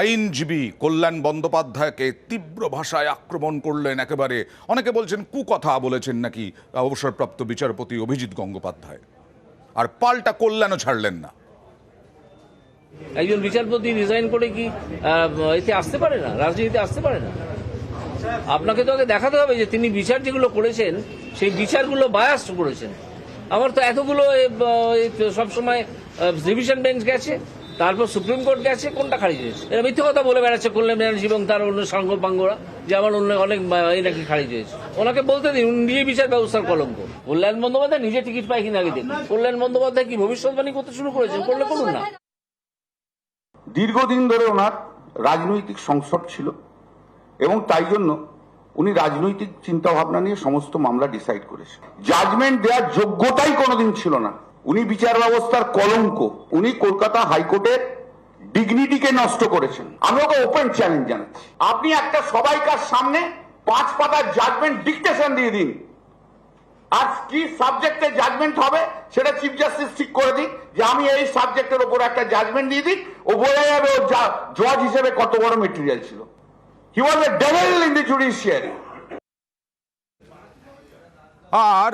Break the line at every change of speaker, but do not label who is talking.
আইনজীবী কল্যাণ বন্দ্যোপাধ্যায়কে তীব্র ভাষায় আক্রমণ করলেন, একেবারে অনেকে বলছেন কুকথা বলেছেন নাকি অবসরপ্রাপ্ত বিচারপতি অভিজিৎ গঙ্গোপাধ্যায়, আর পাল্টা কল্যাণও ছাড়লেন না।
একজন বিচারপতি রিজাইন করে কি এতে আসতে পারে না, রাজনীতিতে আসতে পারে না? আপনাকে তো আগে দেখাতে হবে যে তিনি বিচার যেগুলো করেছেন সেই বিচারগুলো বায়াস করেছেন। আমার তো এতগুলো সবসময় ডিভিশন বেঞ্চ গেছে, তারপর সুপ্রিম কোর্ট গেছে, কোনটা খারিজ হয়েছে? এরা মিথ্যে কথা বলে বেড়াচ্ছে কল্যাণ ব্যানার্জি এবং তার অন্য সাঙ্গপাঙ্গরা, যে আমার অনেক এই নাকি খারিজ হয়েছে। ওনাকে বলতে দিন, উনি নিজে বিচার ব্যবস্থার কলঙ্ক। কল্যাণ বন্দ্যোপাধ্যায় নিজে টিকিট পায় কিনা আগে দেখুন। কল্যাণ বন্দ্যোপাধ্যায় কি ভবিষ্যৎবাণী করতে শুরু করেছেন? করলে করুন না।
দীর্ঘদিন ধরে ওনার রাজনৈতিক সংসদ ছিল এবং তাই জন্য উনি রাজনৈতিক চিন্তা ভাবনা নিয়ে সমস্ত মামলা ডিসাইড করেছেন। জাজমেন্ট দেওয়ার যোগ্যতাই কোনোদিন ছিল না। উনি বিচার ব্যবস্থার কলঙ্ক। উনি কলকাতা হাইকোর্টের ডিগনিটিকে নষ্ট করেছেন। আমি ওকে ওপেন চ্যালেঞ্জ জানাচ্ছি, আপনি একটা সবাইকার সামনে 5 পাতার জাজমেন্ট ডিকটেশন দিয়ে দিন, আর কি সাবজেক্টে জাজমেন্ট হবে সেটা চিফ জাস্টিস ঠিক করে দিক, যে আমি এই সাবজেক্টের উপর একটা জাজমেন্ট দিয়ে দিই, ও বোঝা যাবে ও জজ হিসেবে কত বড় মেটেরিয়াল ছিল। He was a devil in the judiciary.
R